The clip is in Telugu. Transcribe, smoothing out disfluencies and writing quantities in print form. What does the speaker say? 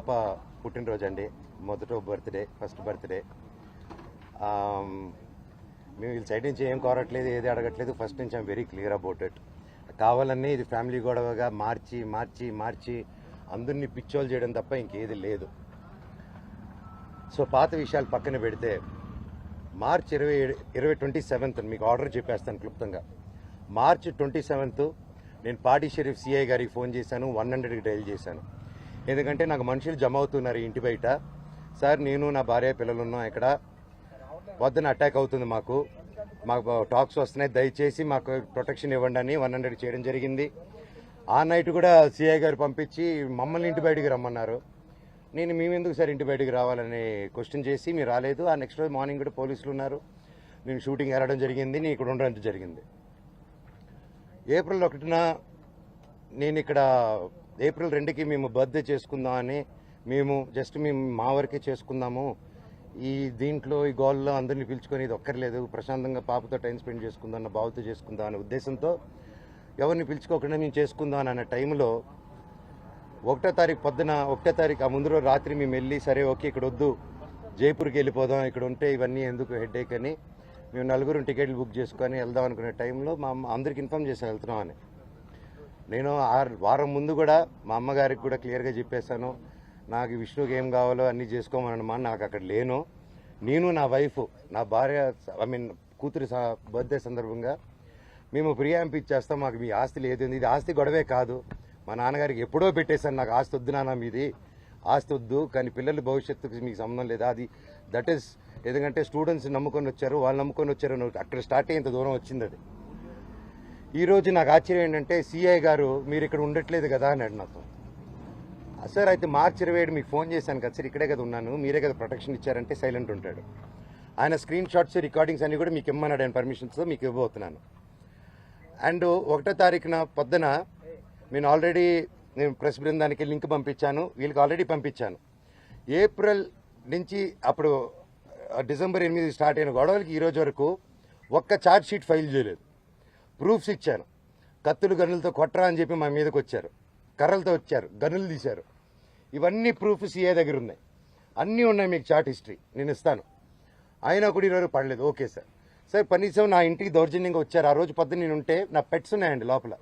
పాప పుట్టినరోజు అండి, ఫస్ట్ బర్త్డే. మేము వీళ్ళ సైడ్ నుంచి ఏం కోరట్లేదు, ఏది అడగట్లేదు. ఫస్ట్ నుంచి I'm very clear about it. కావాలన్నీ ఇది ఫ్యామిలీ గొడవగా మార్చి మార్చి మార్చి అందరినీ పిచ్చోలు చేయడం తప్ప ఇంకేది లేదు. సో పాత విషయాలు పక్కన పెడితే మార్చ్ 27 మీకు ఆర్డర్ చెప్పేస్తాను క్లుప్తంగా. మార్చ్ 27 నేను పాడి షరీఫ్ సిఐ గారికి ఫోన్ చేశాను, 100కి డైల్ చేశాను. ఎందుకంటే నాకు మనుషులు జమ అవుతున్నారు ఇంటి బయట. సార్, నేను నా భార్య పిల్లలు ఉన్నాం ఇక్కడ, పొద్దున అటాక్ అవుతుంది, మాకు టాక్స్ వస్తున్నాయి, దయచేసి మాకు ప్రొటెక్షన్ ఇవ్వండి అని 100 చేయడం జరిగింది. ఆ నైట్ కూడా సిఐ గారు పంపించి మమ్మల్ని ఇంటి బయటికి రమ్మన్నారు. నేను మేమెందుకు సార్ ఇంటి బయటికి రావాలని క్వశ్చన్ చేసి మీరు రాలేదు. ఆ నెక్స్ట్ రోజు మార్నింగ్ కూడా పోలీసులు ఉన్నారు, నేను షూటింగ్ వెళ్ళడం జరిగింది, నేను ఇక్కడ ఉండడం జరిగింది. ఏప్రిల్ 1న నేను ఇక్కడ ఏప్రిల్ 2కి మేము బర్త్డే చేసుకుందామని మేము మా వరకే చేసుకుందాము, ఈ దీంట్లో ఈ గోల్లో అందరినీ పిలుచుకొని ఇది ఒక్కర్లేదు, ప్రశాంతంగా పాపతో టైం స్పెండ్ చేసుకుందాం అన్న బావతో చేసుకుందాం అనే ఉద్దేశంతో ఎవరిని పిలుచుకోకుండా మేము చేసుకుందాం అన్న టైంలో 1వ తారీఖు పొద్దున 1వ తారీఖు ఆ ముందు రోజు రాత్రి మేము వెళ్ళి సరే ఓకే ఇక్కడ వద్దు, జైపూర్కి వెళ్ళిపోదాం, ఇక్కడ ఉంటే ఇవన్నీ ఎందుకు హెడ్ఏక్ అని మేము 4 టికెట్లు బుక్ చేసుకొని వెళ్దాం అనుకునే టైంలో మా అమ్మ అందరికి ఇన్ఫామ్ చేసాను వెళ్తున్నామని. నేను వారం ముందు కూడా మా అమ్మగారికి కూడా క్లియర్గా చెప్పేశాను, నాకు విష్ణుకి ఏం కావాలో అన్నీ చేసుకోమనమ్మా, నాకు అక్కడ లేను. నేను నా వైఫ్, నా భార్య కూతురి బర్త్డే సందర్భంగా మేము ప్రియాంప్ ఇచ్చేస్తాం, మాకు మీ ఆస్తి లేదు. ఇది ఆస్తి గొడవే కాదు, మా నాన్నగారికి ఎప్పుడో పెట్టేశాను, నాకు ఆస్తి వద్దు నాన్న, మీది ఆస్తి వద్దు, కానీ పిల్లల భవిష్యత్తుకి మీకు సంబంధం లేదా, అది దట్ ఈస్ ఎందుకంటే స్టూడెంట్స్ నమ్ముకొని వచ్చారు, వాళ్ళు నమ్ముకొని వచ్చారు, అక్కడ స్టార్ట్ అయ్యేంత దూరం వచ్చింది అది. ఈరోజు నాకు ఆశ్చర్యం ఏంటంటే సిఐ గారు మీరు ఇక్కడ ఉండట్లేదు కదా అన్నాడు నాతో. సార్ అయితే మార్చి 27 మీకు ఫోన్ చేశాను కదా సార్, ఇక్కడే కదా ఉన్నాను, మీరే కదా ప్రొటెక్షన్ ఇచ్చారంటే సైలెంట్ ఉంటాడు. ఆయన స్క్రీన్ షాట్స్ రికార్డింగ్స్ అన్ని కూడా మీకు ఇమ్మన్నాడు, ఆయన పర్మిషన్స్తో మీకు ఇవ్వబోతున్నాను. అండ్ 1వ తారీఖున పొద్దున నేను ప్రెస్ బృందానికి లింక్ పంపించాను, వీళ్ళకి ఆల్రెడీ పంపించాను. ఏప్రిల్ నుంచి అప్పుడు డిసెంబర్ 8 స్టార్ట్ అయిన గొడవలకి ఈరోజు వరకు ఒక్క ఛార్జ్ షీట్ ఫైల్ చేయలేదు. ప్రూఫ్స్ ఇచ్చాను, కత్తులు గన్నులతో కొట్టరా అని చెప్పి మా మీదకి వచ్చారు, కర్రలతో వచ్చారు, గన్నులు తీశారు. ఇవన్నీ ప్రూఫ్ సిఏ దగ్గర ఉన్నాయి, అన్నీ ఉన్నాయి, మీకు చార్ట్ హిస్టరీ నేను ఇస్తాను. అయినా కూడా ఈరోజు పడలేదు. ఓకే సార్, కనీసం నా ఇంటికి దౌర్జన్యంగా వచ్చారు. ఆ రోజు పొద్దున్న నేను ఉంటే నా పెట్స్ ఉన్నాయండి లోపల.